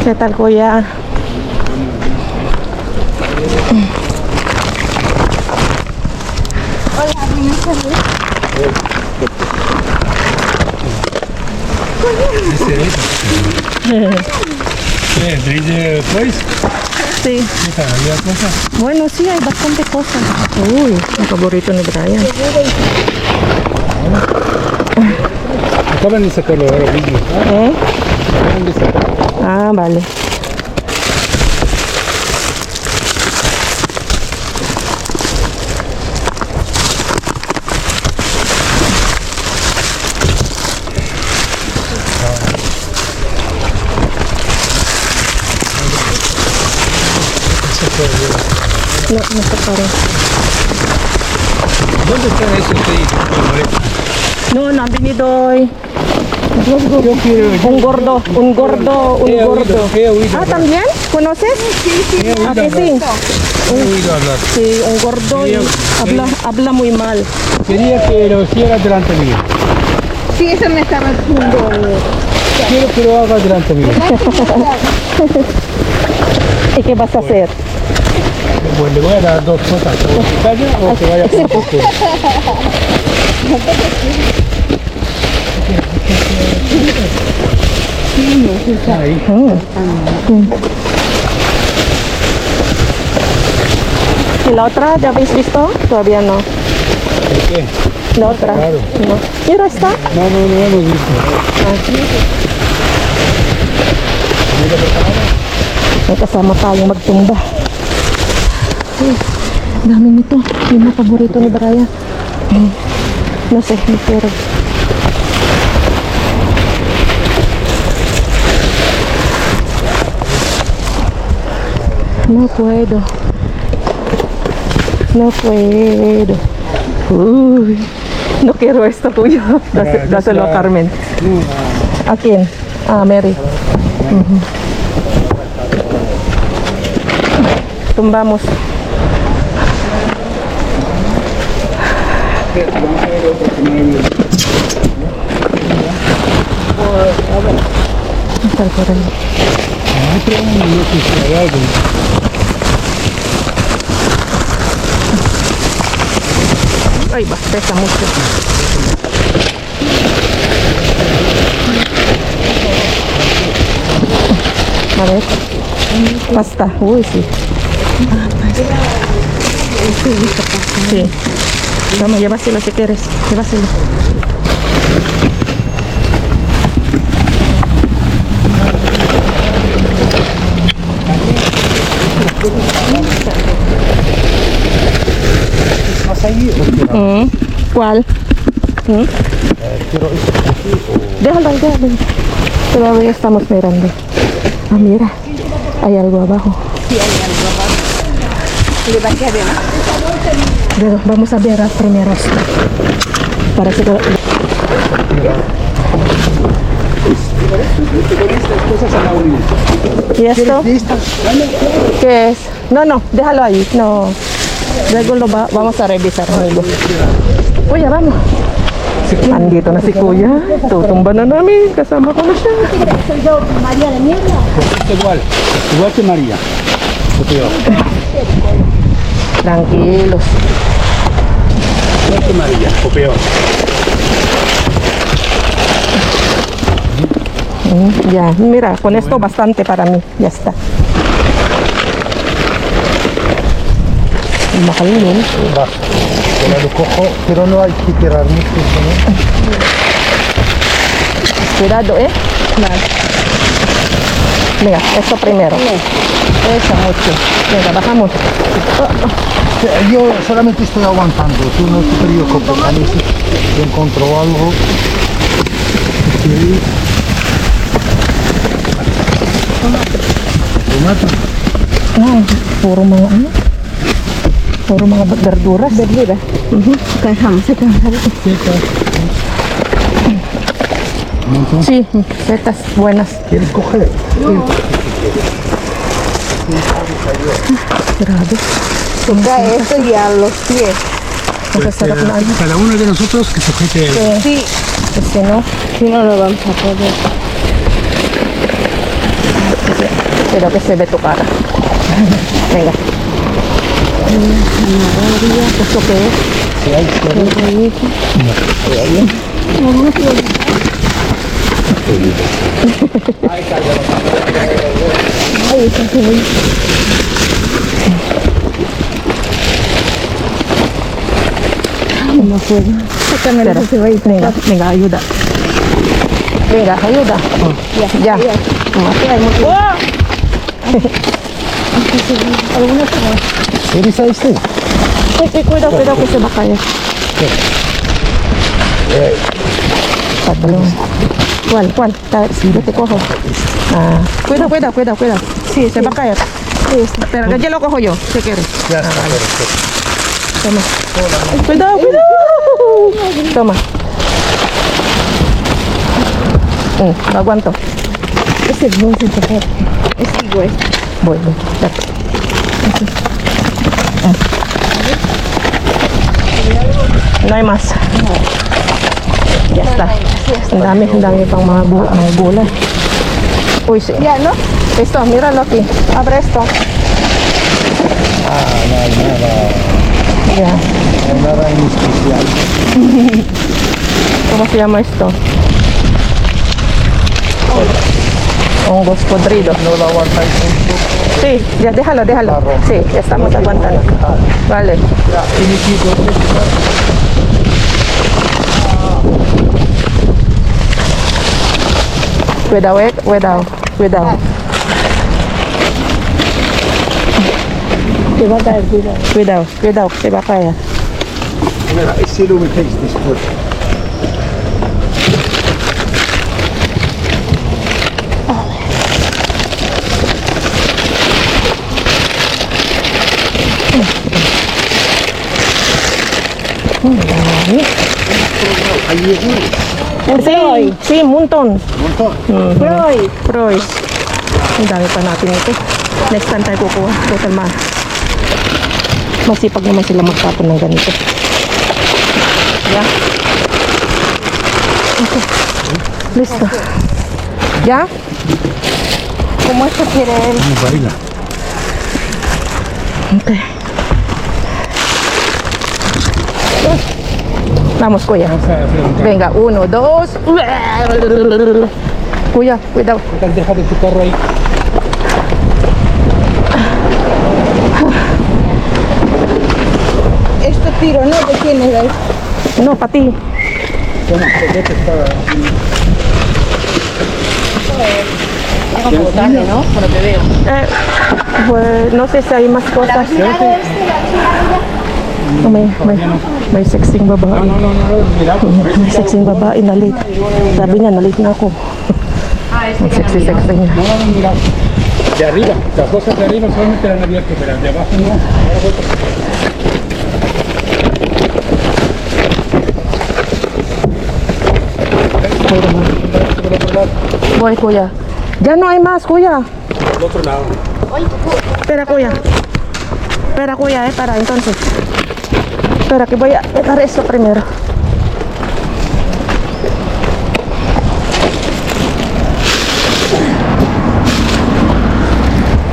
¿Qué tal, kuya? Hola, buenas tardes. ¿Veis de pues? Sí. ¿Qué tal? ¿Había cosas? Bueno, sí, hay bastante cosas. Uy, el favorito ni Brian. Acaban de sacarlo ahora mismo. ¿Eh? Acaban de sacarlo. Ah, vale. No, no se paró. ¿Dónde están esos de ahí? No, no han venido hoy. Yo quiero... Un gordo. He oído Ah, hablar. ¿también? ¿Conoces? He oído ¿A que hablar. sí? He oído hablar. Sí, un gordo y habla muy mal. Quería que lo hiciera delante mío. Sí, eso me estaba haciendo. Quiero que lo haga delante mío. ¿Y qué vas a hacer? Pues le voy a dar dos cosas. O que calla o que vaya por poco. Ahí. ¿Y la otra ya habéis visto? Todavía no. ¿Qué? La otra. Claro. No. Mira, está. No hemos visto. May kasama tayong magtumba. Uy, dami nito. Yung mga paborito ni Brian. No sé, no quiero. No puedo. No puedo. Uy, no quiero esto tuyo. Dáselo a Carmen. ¿A quién? A Mary. Tumbamos. Sal por ahí. Ay, va, pesa mucho. A ver. Pasta. Uy, sí. Sí. Vamos, llévaselo si quieres. Llévaselo. ¿Más ahí? ¿Cuál? Déjalo ahí, déjalo ahí. Todavía estamos mirando. Ah, mira. Hay algo abajo. Sí, hay algo abajo. Le va a quedar bien, ¿no? Pero vamos a ver primero. Para que... ¿Y esto? ¿Qué es? No, no, déjalo ahí. No. Luego lo vamos a revisar luego. Kuya, vamos. Andito na si Kuya. Tutumba na namin. Kasama ko na siya. Soy yo, María de Mierda. Igual que María. O peor. Tranquilos. Igual que María. O peor. Ya, mira, con esto bastante para mí. Ya está. Mahal yun. Va. Ahora lo cojo, pero no hay que tirar mucho, ¿no? Cuidado, Vale. Mira, esto primero. Pesa mucho. Venga, bajamos. Yo solamente estoy aguantando, tú no te preocupes, a mí si encuentro algo. Sí. Tomate. Puro mga ano? Puro mga verduras. Verdura. Sekarang Sí, setas buenas. ¿Quieres coger? Grabe. toca esto y a los pies. Masasarap na ano. Cada uno de nosotros que sujete el... Sí, Kasi no, si no, no vamos a poder. Cuidado que se ve tu cara. Venga. ¿Esto qué es? No puedo. Sácame la cebadita. Venga, venga, ayuda. Venga, ayuda. Ya. Algunas como... ¿Eres a este? Cuidado, cuidado que se va a caer. Patrón. ¿Cuál? Yo te cojo. Ah, cuidado. Sí, se va a caer. Sí, Espera, que ya lo cojo yo, si quieres. Ya está, perfecto. Toma. Cuidado. Toma. Lo aguanto. ese es bolso de es igual. Voy. Ya. No hay más. Ya está. Ang dami pang mga gulay. Uy, sí. Ya, ¿no? Esto, míralo aquí. Abre esto. No hay nada, Ya. no hay nada en especial. ¿Cómo se llama esto? Hongos podridos. No lo aguantáis mucho. Sí, ya déjalo. Sí, ya estamos aguantando. Vale. Cuidado. Te va a caer, cuidado. Cuidado, se va a caer. Mira, ese lo metéis después. Sí, un montón. Freud. Pero ang dami pa natin ito. Next time tayo kukuha. Total masipag naman sila magtapon ng ganito. Yeah. Okay. Listo. ¿Ya? ¿Cómo esto quiere él? No baila. Okay. Vamos, Kuya. Venga, 1, 2. Kuya, cuidado. Deja de tu carro ahí. Este tiro, ¿no? ¿De quién es? No, para ti. ¿no? Por lo que veo. Pues no sé si hay más cosas. Oh, may sexing babae. Mira, May sexing babae na late. Sabi niya, na-late na ako. Ang sexy niya. no, mira. De arriba, las cosas de arriba solamente eran abiertas, pero de abajo no. Voy, Kuya. Ya no hay más, Kuya. Al otro lado. Espera, Kuya. Para entonces. Espera, que voy a dejar esto primero.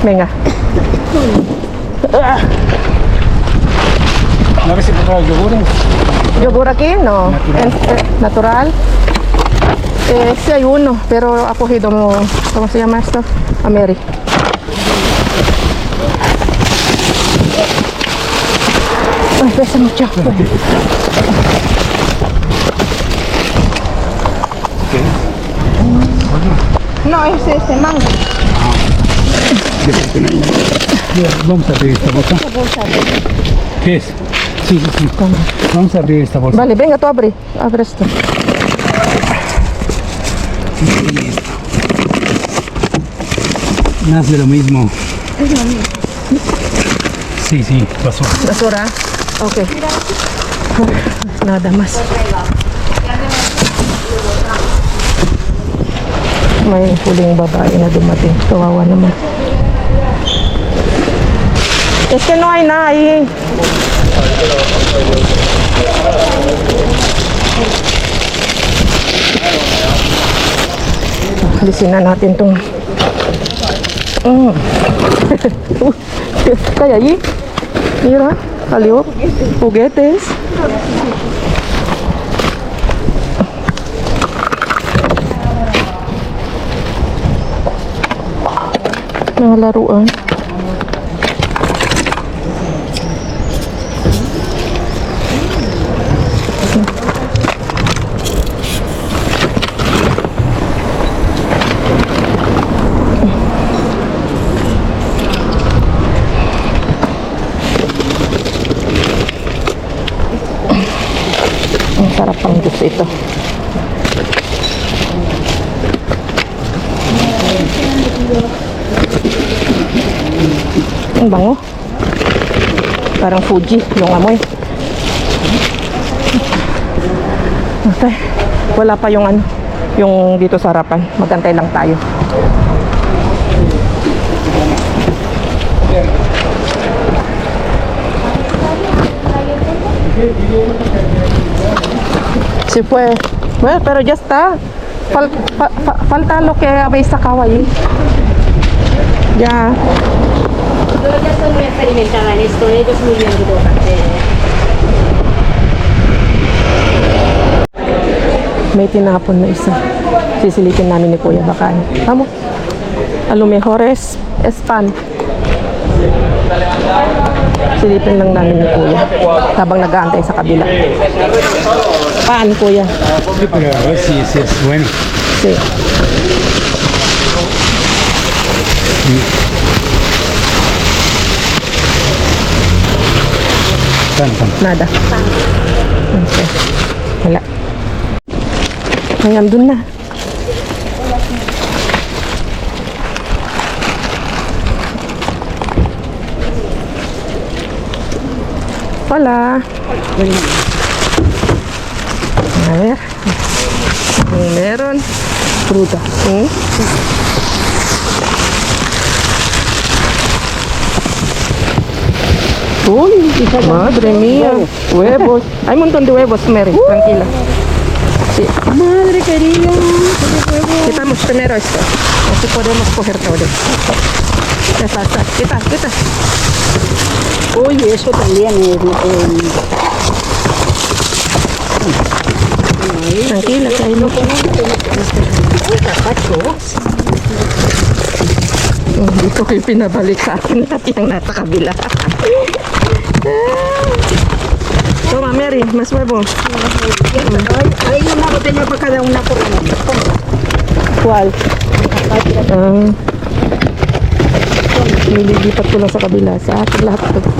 Venga. A ver si por favor yogures. ¿Yogur aquí? No. Natural. Sí hay uno, pero ha cogido, ¿cómo se llama esto? A Mary. Ay, pesa mucho. No, es este mango. Vamos a abrir esta bolsa. ¿Qué es? Sí. Vamos a abrir esta bolsa. Vale, venga, tú abre esto. Más de lo mismo. Es lo mismo. Sí, pasó. Basura. Ok. Nada más. May huling babae na dumating. Kawawa naman. Es que no hay nada ahí. Alisin na natin itong Kaya ahí. Mira, salió. Juguetes. Mga laruan. Ang sarap ang juice ito. Ang bango. Parang Fuji yung amoy. Okay. Wala pa yung ano, yung dito sa harapan. Magantay lang tayo. Si fue. Well, pero ya está. Falta lo que habéis sacado ahí. Ya. Yo ya soy muy experimentada en esto, ellos muy bien de May tinapon na isa. Sisilipin namin ni Kuya baka ano. Vamos. A lo mejor es pan. Silipin lang namin ni Kuya habang nag-aantay sa kabila. Pan, Kuya. Sí, pero a ver si es bueno. Sí. Tanto. Nada. Okay. Wala. Ay, andun na. Hola. A ver. Meron. Fruta. Uy, madre mía. Huevos. Hay un montón de huevos, Mary. Tranquila. Sí. Madre querida. Quitamos primero esto. Así podemos coger todo. Ya está. Quita. Uy, eso también es... Tranquila, que ahí no. Dito ko yung pinabalik sa akin natin ang nasa kabila. Toma, Mary, más huevo. Hay una botella para cada una por uno. ¿Cuál? Nililipat ko lang sa kabila. Sa akin lahat ito.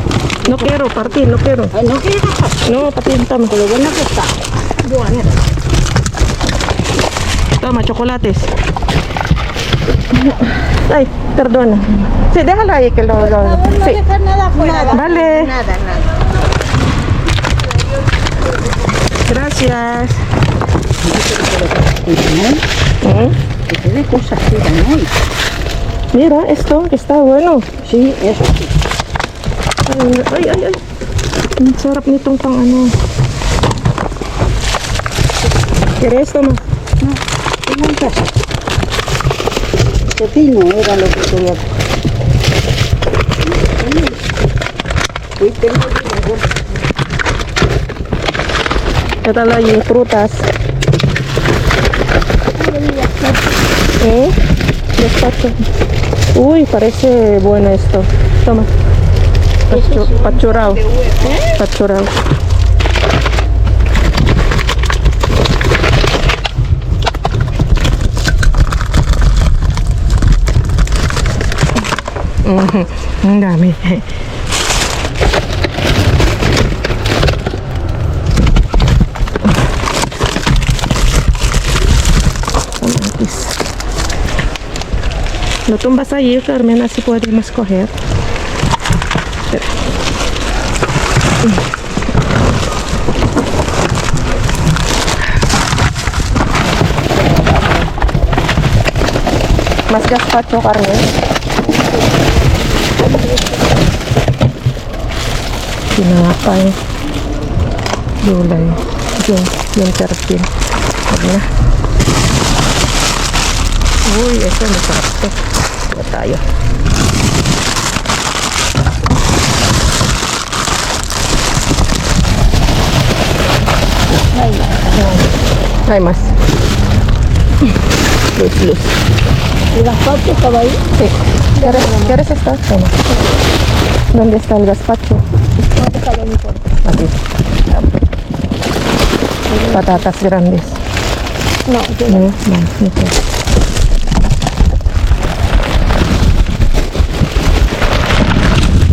No quiero, partir, no quiero. Ay, no quieres acá. No, partir, tama. Pero bueno que está. Bueno. Toma, chocolates. Ay, perdona. Sí, déjalo ahí que lo... No Sí. dejar nada fuera. Vale. Nada. Gracias. Tiene cosas así también. Mira, esto que está bueno. Sí, eso sí. Ay. Ang sarap nitong pang ano. ¿Quieres esto, ma? Tengo en casa. Pepino era lo que quería. Uy, tengo ¿Qué tal ahí? Frutas. Despacho. Uy, parece bueno esto. Toma. Pachurao. Pachurao. Ang dami. No tumbas ahí, Carmen, así podemos coger. Espera. Mas gazpacho, Carmen. Tinapay. Gulay. Yung terpin. Huwag na. Uy, ito masarap to. Ito tayo. Ay, mas. Luz. ¿Y gazpacho estaba ahí? Sí. ¿Quieres esto? Toma. ¿Dónde está el gazpacho? No, déjalo, no importa. Aquí. Patatas grandes. No, yo No, no quiero.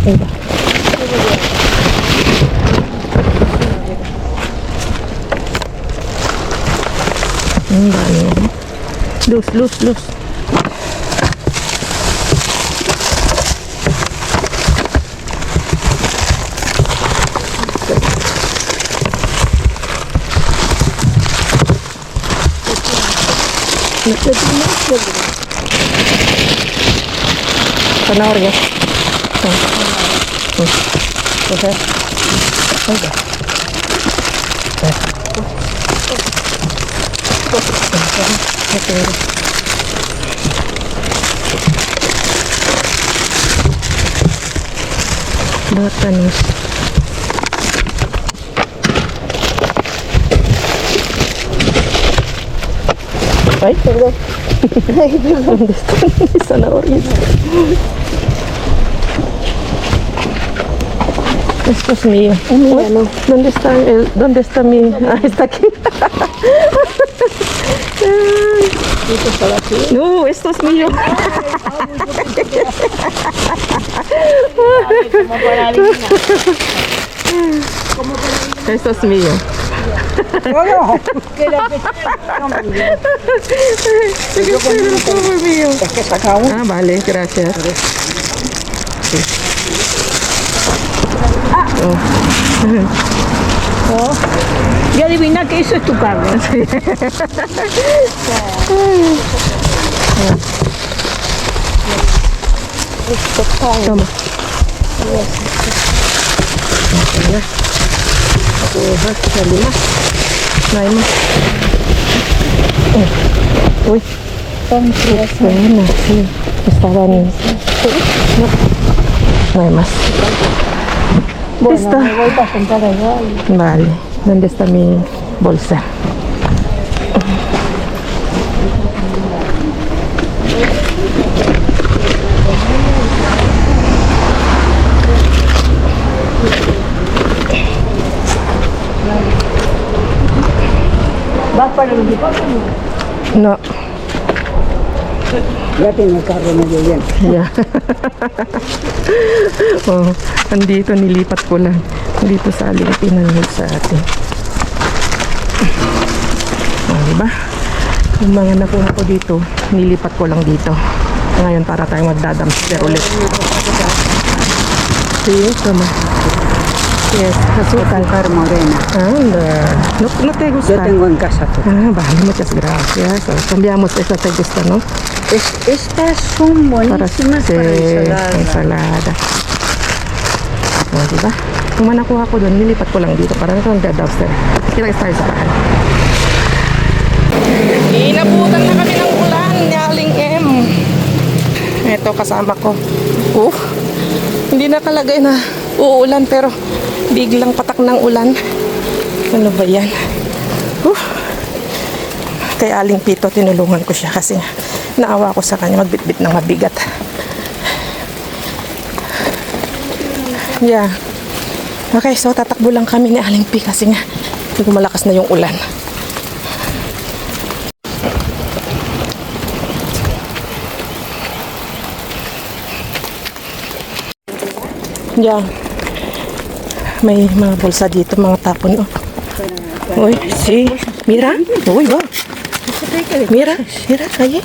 Ahí va. Vale. Luz. Zanahoria. Coger. Oiga. Platanos. Ay, perdón. ¿Dónde están mis zanahorias? Esto es mío. Mira, no. ¿Dónde está mi? Ah, está aquí. ¿Esto estaba aquí? No, esto es mío. Como para adivinar. Esto es mío. Que la que Es mío. es que saca uno. Ah, vale, gracias. Y adivina que eso es tu carne. Toma. No hay más. Uy. Bueno, sí. Estaban. No hay más. Bueno, Listo. me voy para sentar allá. Vale. ¿Dónde está mi bolsa? ¿Vas para el hospital? No. Ya tiene el carro medio lleno. Yeah. Oh, andito, nilipat ko lang. Dito sa aling pinanod sa atin. Oh, diba? Yung mga nakuha ko dito, nilipat ko lang dito. Ngayon para tayong magdadamster ulit. Sí, toma. Yes, azúcar. Azúcar morena. Anda. No te gusta? Yo tengo en casa todo. Ah, vale, muchas gracias. Oh, cambiamos esa, te gusta, ¿no? Estas son buenísimas para ensalada. ensalada. O, diba? Kung man nakuha ko doon, nilipat ko lang dito para na kang dumpster. Kita tayo sa kaan. Inabutan na kami ng ulan ni Aling M. Ito kasama ko. Hindi nakalagay na uulan pero biglang patak ng ulan. Ano ba yan? Kay Aling Pito, tinulungan ko siya kasi naawa ko sa kanya magbitbit ng mabigat. Yeah. Okay, so tatakbo lang kami ni Aling P kasi nga malakas na yung ulan. Yeah. May mga bulsa dito, mga tapon. Uy, sí. Mira. Uy, va. Mira, ahí.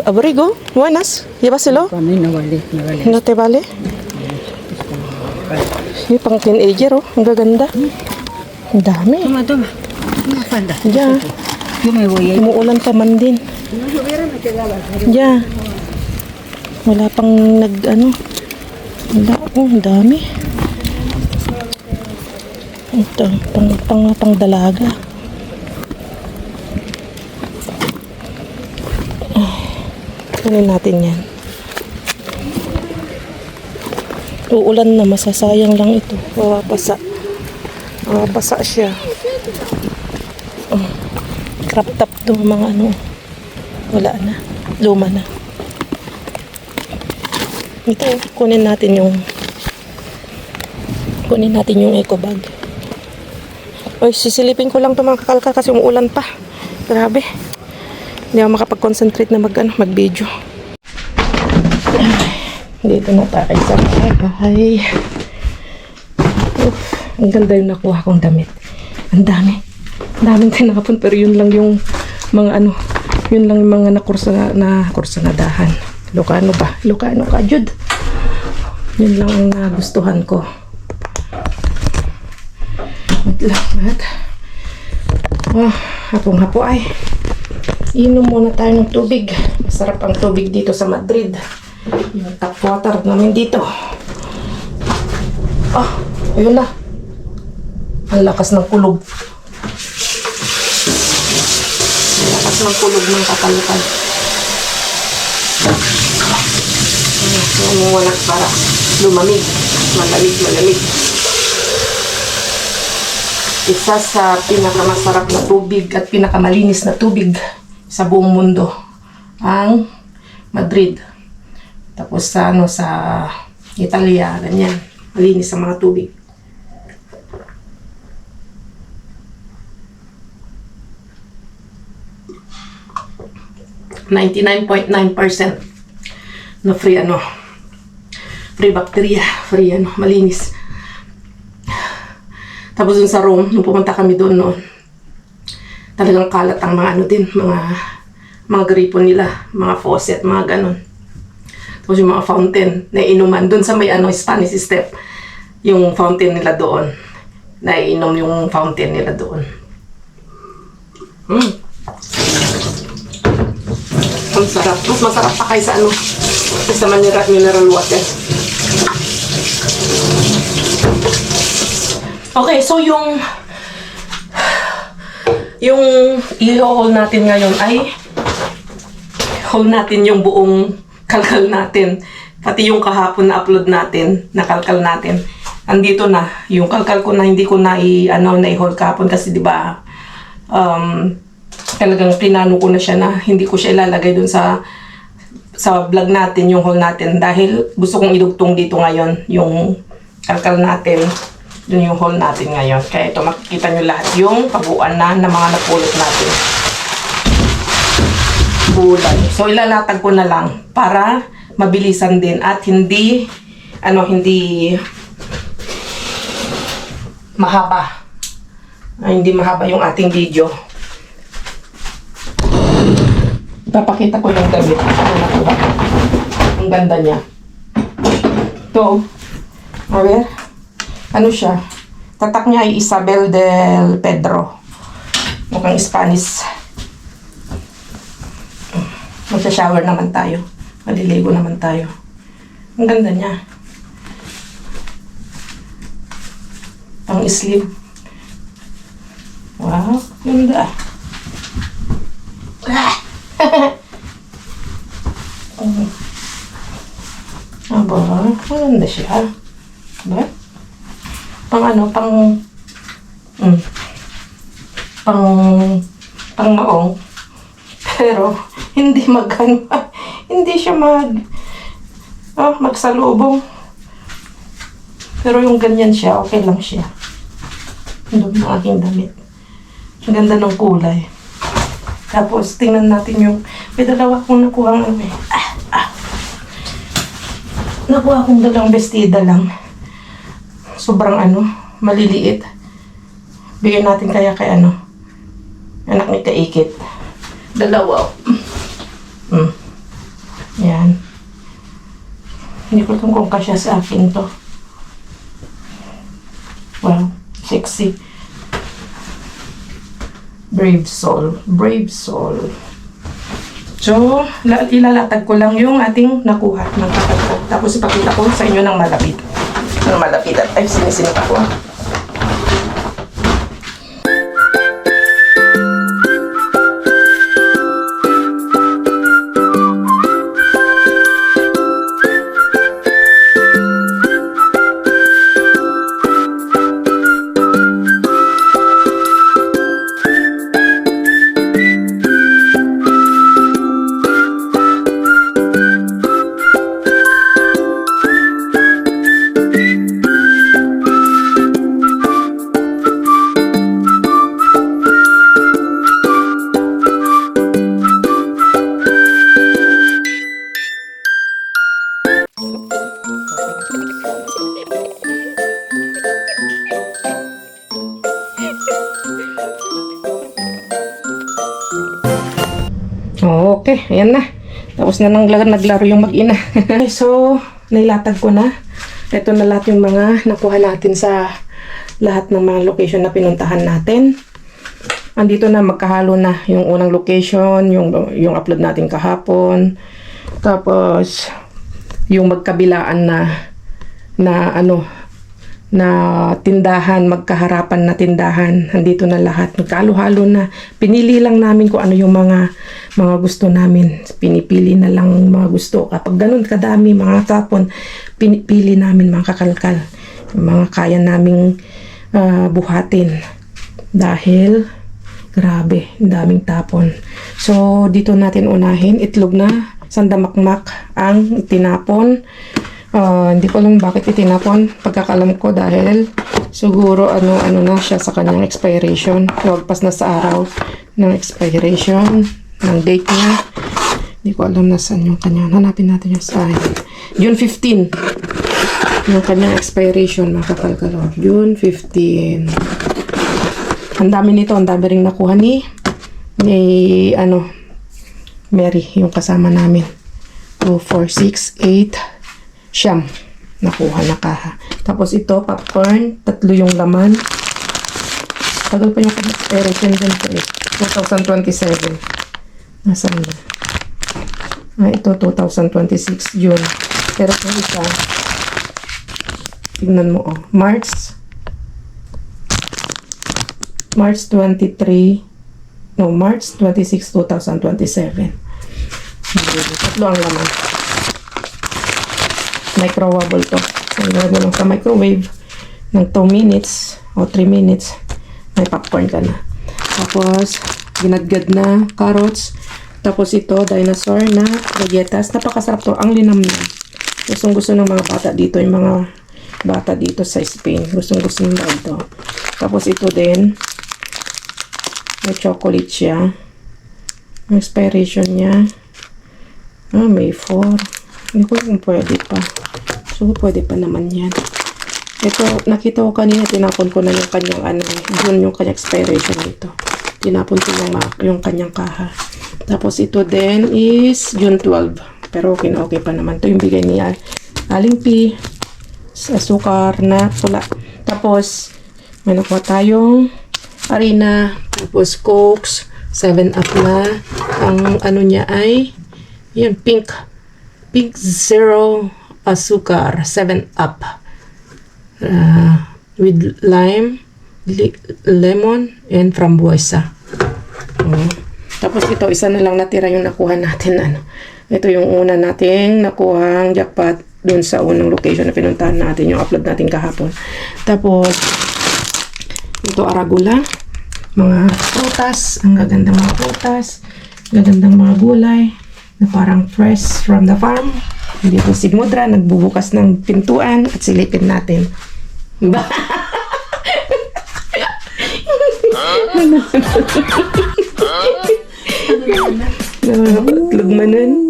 Abrigo, buenas. Llévaselo. A mí no vale, no vale. No te vale? Yung pang teenager, oh. Ang gaganda. Ang dami. Toma. Una falda. Yeah. Yo me voy a ir. Umuulan pa man din. No lloviera me quedaba. Yeah. Wala pang Wala. Oh, ang dami. Ito, pang dalaga. Kunin natin yan. Uulan na, masasayang lang ito. Mapapasa. Mapapasa siya. Crop top to mga ano. Wala na. Luma na. Ito, kunin natin yung eco bag. Oy, sisilipin ko lang ito mga kakalkal kasi umuulan pa. Grabe. Hindi ako makapag-concentrate na mag-video. Dito na tayo sa bahay. Ang ganda yung nakuha kong damit. Ang dami. Ang daming tinapon pero yun lang yung mga ano, yun lang yung mga kursanadahan. Ilocano ba? Ilocano ka, Jud. Yun lang ang nagustuhan ko. At hapong-hapo ay inom muna tayo ng tubig. Masarap ang tubig dito sa Madrid. Yung tap water namin dito. Ayun na. Ang lakas ng kulog. Ang lakas ng kulog ng kakalukal. Umuwanak para lumamig. Malamig. Isa sa pinakamasarap na tubig at pinakamalinis na tubig sa buong mundo ang Madrid. Tapos sa Italia, ganyan. Malinis ang mga tubig. .9% na free bacteria, malinis. Tapos dun sa Rome, nung pumunta kami doon noon, talagang kalat ang mga mga gripo nila, mga faucet, mga ganon. Tapos yung mga fountain na inuman, doon sa may Spanish Step, yung fountain nila doon, naiinom yung fountain nila doon. Ang sarap. Mas masarap pa kaysa kaysa mineral water. Okay, so yung i-haul natin ngayon ay haul natin yung buong kalkal natin. Pati yung kahapon na upload natin, na kalkal natin. Andito na yung kalkal ko na hindi ko na i-haul kahapon kasi 'di ba? Talagang pinano ko na siya na hindi ko siya ilalagay dun sa vlog natin, yung haul natin dahil gusto kong idugtong dito ngayon yung kalkal natin. Yun yung haul natin ngayon. Kaya ito, makikita nyo lahat yung pabuan na ng mga napulot natin. Bulay. So, ilalatag ko na lang para mabilisan din at hindi mahaba. Hindi mahaba yung ating video. Papakita ko yung damit. Ang ganda niya. Ito. A ver. Ano siya? Tatak niya ay Isabel del Pedro. Mukhang Spanish. Magsha-shower naman tayo. Maliligo naman tayo. Ang ganda niya. Pang-sleeve. Wow, ganda. Aba, maganda siya. Ba? Pang maong. Pero, hindi hindi siya magsalubong. Pero yung ganyan siya, okay lang siya. Doon ang aking damit. Ang ganda ng kulay. Tapos, tingnan natin yung, may dalawa akong nakuha nakuha akong dalawang bestida lang. Sobrang maliliit. Bigyan natin kaya kay anak ni Kaikit. Dalawa. Yan. Hindi ko alam kung kasya sa akin to. Wow, sexy. Brave soul. So, ilalatag ko lang yung ating nakuha ng kakatag. Tapos ipakita ko sa inyo ng malapit. Ay, sinisinip ako. Okay, ayan na. Tapos na naglaro yung mag-ina. So, nailatag ko na. Ito na lahat yung mga nakuha natin sa lahat ng mga location na pinuntahan natin. Andito na, magkahalo na yung unang location, yung upload natin kahapon. Tapos, yung magkabilaan na tindahan, magkaharapan na tindahan. Andito na lahat. Magkahalo-halo na. Pinili lang namin kung ano yung mga gusto namin. Pinipili na lang mga gusto. Kapag ganun kadami, mga tapon, pinipili namin mga kakalkal. Yung mga kaya naming buhatin. Dahil, grabe, daming tapon. So, dito natin unahin. Itlog na, sandamakmak ang tinapon. Hindi ko alam bakit itinapon. Pagkakalam ko dahil siguro ano na siya sa kanyang expiration. Wagpas na sa araw ng expiration ng date niya. Hindi ko alam nasaan yung kanya. Hanapin natin yung sign. June 15. Yung kanyang expiration, mga kakalkalo. June 15. Ang dami nito. Ang dami rin nakuha ni Mary, yung kasama namin. 2, 4, 6, 8 siyam nakuha na kaha. Tapos ito, popcorn, 3 yung laman. Tagal pa yung expiration dyan sa 2027. Nasaan na? Ito 2026 June. Pero kung isa, tignan mo March 26, 2027. 3 ang laman. Microwavable to. So, ilagay mo lang sa microwave ng 2 minutes o 3 minutes. May popcorn ka na. Tapos, ginadgad na carrots. Tapos ito, dinosaur na galletas. Napakasarap to. Ang linamnam. Gustong gusto ng mga bata dito. Yung mga bata dito sa Spain. Gustong gusto nila ito. Tapos ito din. May chocolate siya. Ang expiration niya. May 4. Hindi ko kung pwede pa. So, pwede pa naman yan. Ito, nakita ko kanina, tinapon ko na yung kanyang June yung kanyang expiration dito. Tinapon ko yung kanyang kaha. Tapos ito din is June 12. Pero okay pa naman. Ito yung bigay niya. Aling P. Asukar na pula. Tapos, may nakuha tayong harina. Tapos Cokes. 7-Up na. Ang niya ay yun, pink zero asukar, 7-Up. With lime, lemon, and frambuesa. Tapos ito, isa na lang natira yung nakuha natin. Ito yung una nating nakuhang jackpot dun sa unang location na pinuntahan natin, yung upload natin kahapon. Tapos, ito aragula. Mga prutas, ang gagandang mga prutas, gagandang mga gulay, na parang fresh from the farm. Dito si Mudra, nagbubukas ng pintuan at silipin natin. Lugmanan.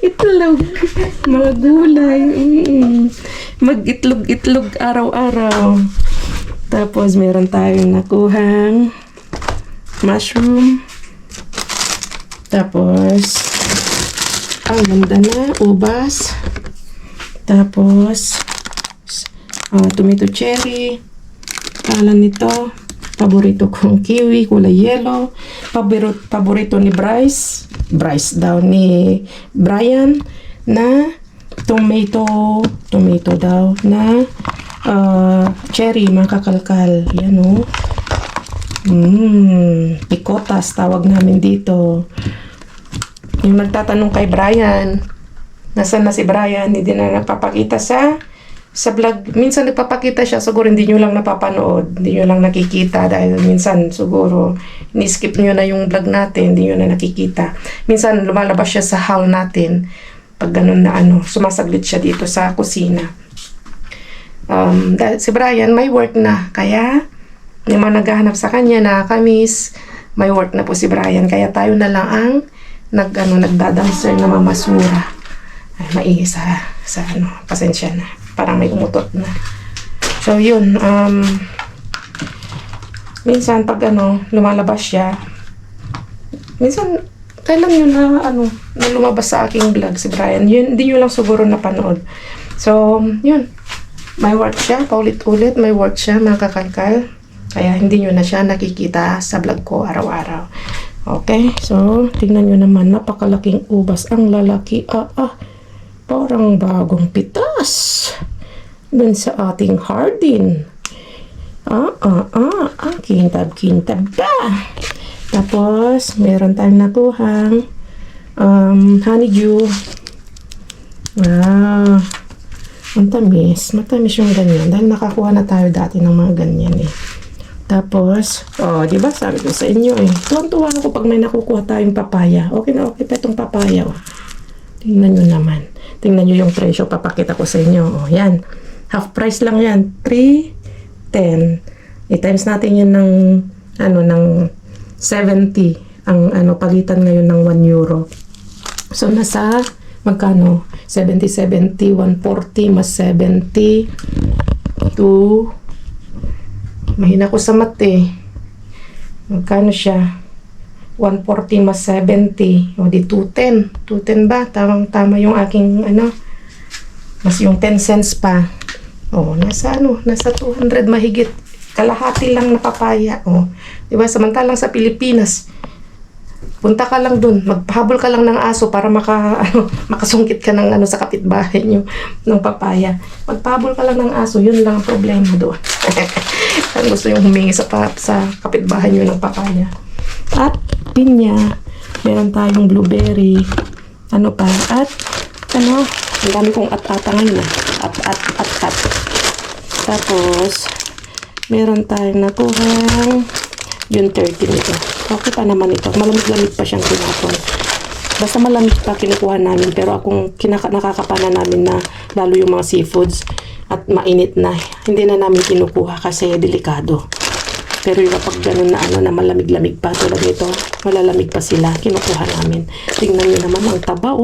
Itlog. Mga gulay. Mag-itlog-itlog araw-araw. Tapos meron tayong nakuhang mushroom. Tapos ang ganda na ubas. Tapos tomato cherry. Kalan nito. Paborito kong kiwi, kulay yellow. Paborito ni Bryce daw ni Brian na tomato daw na cherry, mga kakalkal. Yan picotas tawag namin dito. Yung nagtatanong kay Brian, nasaan na si Brian? Hindi na napapakita sa vlog. Minsan nagpapakita siya, siguro hindi nyo lang napapanood, hindi nyo lang nakikita dahil minsan siguro ni-skip nyo na yung vlog natin, hindi nyo na nakikita. Minsan lumalabas siya sa haul natin pag ganun na sumasaglit siya dito sa kusina. Dahil si Brian may work na, kaya yung mga naghahanap sa kanya na kamis, may work na po si Brian, kaya tayo na lang ang nagdadancer na mamasura. Ay, maingay sa pasensya na, parang may umutot na. So yun, minsan pag lumalabas siya, Minsan, kailan yun na lumabas sa aking vlog si Brian. Yun, hindi nyo lang siguro napanood. So, yun. May work siya, paulit-ulit. May work siya, mga kakalkal. Kaya hindi nyo na siya nakikita sa vlog ko araw-araw. Okay, so, tingnan nyo naman. Napakalaking ubas. Ang lalaki. Parang bagong pitas. Dun sa ating hardin. Ang kintab-kintab ba? Tapos, meron tayong nakuhang honeydew. Wow. Ang tamis. Matamis yung ganyan. Dahil nakakuha na tayo dati ng mga ganyan eh. Tapos, di ba sabi ko sa inyo eh. Tuwang-tuwa ako pag may nakukuha tayong papaya. Okay na okay pa itong papaya. Oh. Tingnan nyo naman. Tingnan nyo yung presyo. Papakita ko sa inyo. Yan. Half price lang yan. 3.10. I-times natin yun ng ng 70 ang palitan ngayon ng 1 euro. So nasa magkano? 70, 140 mas 70 to mahina ko sa mate. Magkano siya? 140 mas 70 o di 210. 210 ba? Tama yung aking mas yung 10 cents pa. Nasa 200 mahigit. Kalahati lang na papaya. Diba? Samantalang sa Pilipinas, punta ka lang dun, magpahabol ka lang ng aso para makasungkit ka ng sa kapitbahay nyo ng papaya. Magpahabol ka lang ng aso, yun lang ang problema doon. Ang gusto yung humingi sa kapitbahay nyo ng papaya. At pinya, meron tayong blueberry, at ang dami kong at-ata ngayon at. Tapos, meron tayong nakuhang yung 30 nito. Okay pa naman ito. Malamig-lamig pa siyang tinapon. Basta malamig pa kinukuha namin. Pero akong nakakapana namin na lalo yung mga seafoods at mainit na. Hindi na namin kinukuha kasi delikado. Pero yung kapag ganun na malamig-lamig pa tulad nito, malalamig pa sila. Kinukuha namin. Tingnan nyo naman ang taba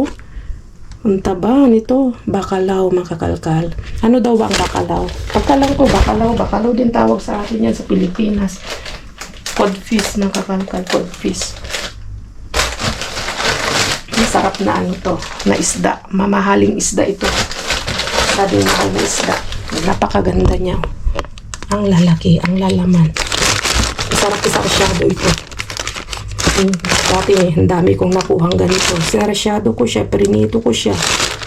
Ang taba nito. Bacalao, mga kakalkal. Ano daw ba ang bacalao? Pagkalang ko, bacalao din tawag sa atin yan sa Pilipinas. Codfish, mga kakalkal, codfish. Masarap na to, na isda. Mamahaling isda ito. Sabi mahal na isda. Napakaganda niya. Ang lalaki, ang lalaman. Isarap-isarsyado ito. Dati ang dami kong nakuhang ganito. Sinaresyado ko siya, prinito ko siya.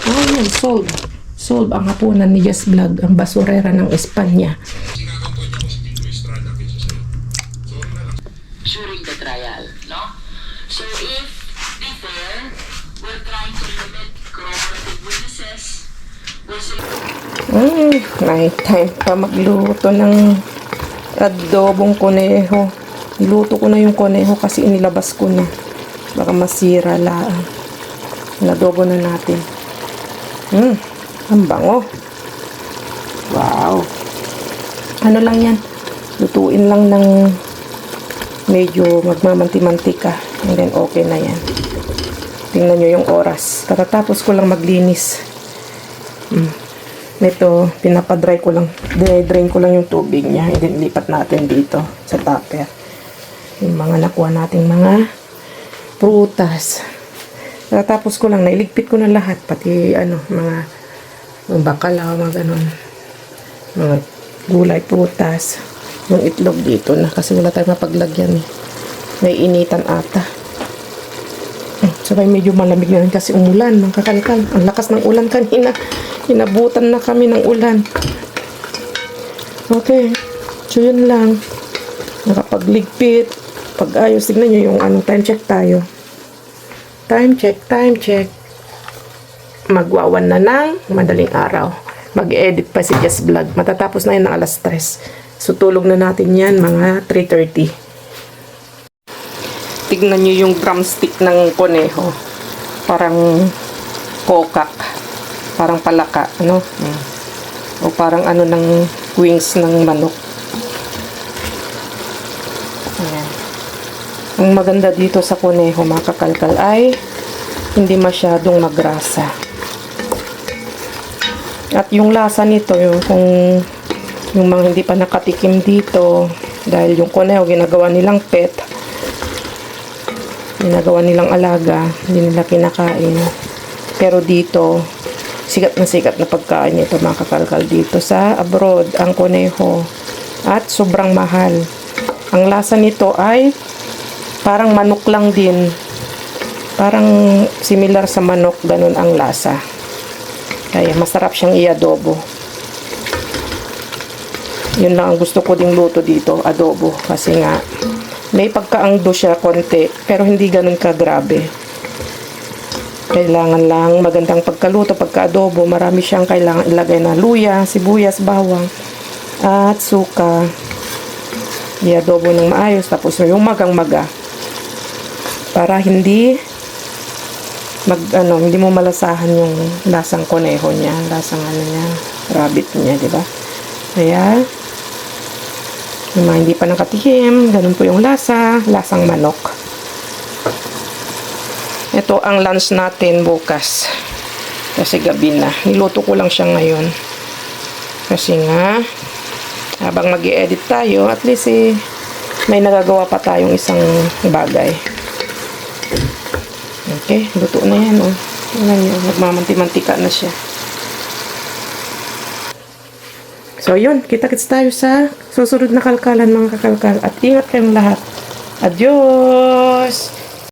Yan, sold. Sold ang hapunan ni Jess Vlog, ang basurera ng Espanya. During the trial, no? So if before, we're trying to limit corroborative witnesses, Night time pa magluto ng adobong koneho. Niluto ko na yung koneho kasi inilabas ko na. Baka masira lang. Nadobo na natin. Ang bango. Wow. Ano lang yan? Lutuin lang ng medyo magmamanti-mantika. And then okay na yan. Tingnan nyo yung oras. Katatapos ko lang maglinis. Nito, pinapadry ko lang. Drain ko lang yung tubig niya. And then lipat natin dito sa tupper. Yung mga nakuha nating mga prutas. Tapos ko lang, nailigpit ko na lahat. Pati, mga bacalao, mga ganun. Mga gulay, prutas. Yung itlog dito na. Kasi wala tayong mapaglagyan eh. May initan ata. Sabay medyo malamig na rin kasi umulan. Mga kakalkal. Ang lakas ng ulan kanina. Hinabutan na kami ng ulan. Okay. So, yun lang. Nakapagligpit. Pag-ayos, tignan nyo yung time check tayo. Time check. Magwawan na ng madaling araw. Mag-edit pa si Jess Vlog. Matatapos na yun ng alas 3. So, tulog na natin yan mga 3:30. Tignan nyo yung drumstick ng koneho. Parang kokak. Parang palaka. O parang ng wings ng manok. Ayan. Ang maganda dito sa koneho, mga kakalkal, ay hindi masyadong magrasa. At yung lasa nito, yung mga hindi pa nakatikim dito, dahil yung koneho ginagawa nilang pet, ginagawa nilang alaga, hindi nila kinakain. Pero dito, sikat na pagkain ito mga kakalkal dito sa abroad, ang koneho. At sobrang mahal. Ang lasa nito ay parang manok lang din. Parang similar sa manok, ganun ang lasa. Kaya masarap siyang i-adobo. Yun lang ang gusto ko ding luto dito, adobo. Kasi nga, may pagkaangdo siya konti, pero hindi ganun kagrabe. Kailangan lang magandang pagkaluto, pagka-adobo. Marami siyang kailangan ilagay na luya, sibuyas, bawang, at suka. I-adobo ng maayos, tapos yung magang-maga. Para hindi hindi mo malasahan yung lasang koneho niya, lasang rabbit niya, di ba? Kaya, yung mga hindi pa nakatihim, ganun po yung lasang manok. Ito ang lunch natin bukas. Kasi gabi na. Niluto ko lang siya ngayon. Kasi nga, habang mag-i-edit tayo, at least may nagagawa pa tayong isang bagay. Okay, luto na yan, oh. Tingnan niyo, nagmamanti-mantika na siya. So, yun. Kita-kits tayo sa susunod na kalkalan, mga kakalkal. At ingat kayong lahat. Adios!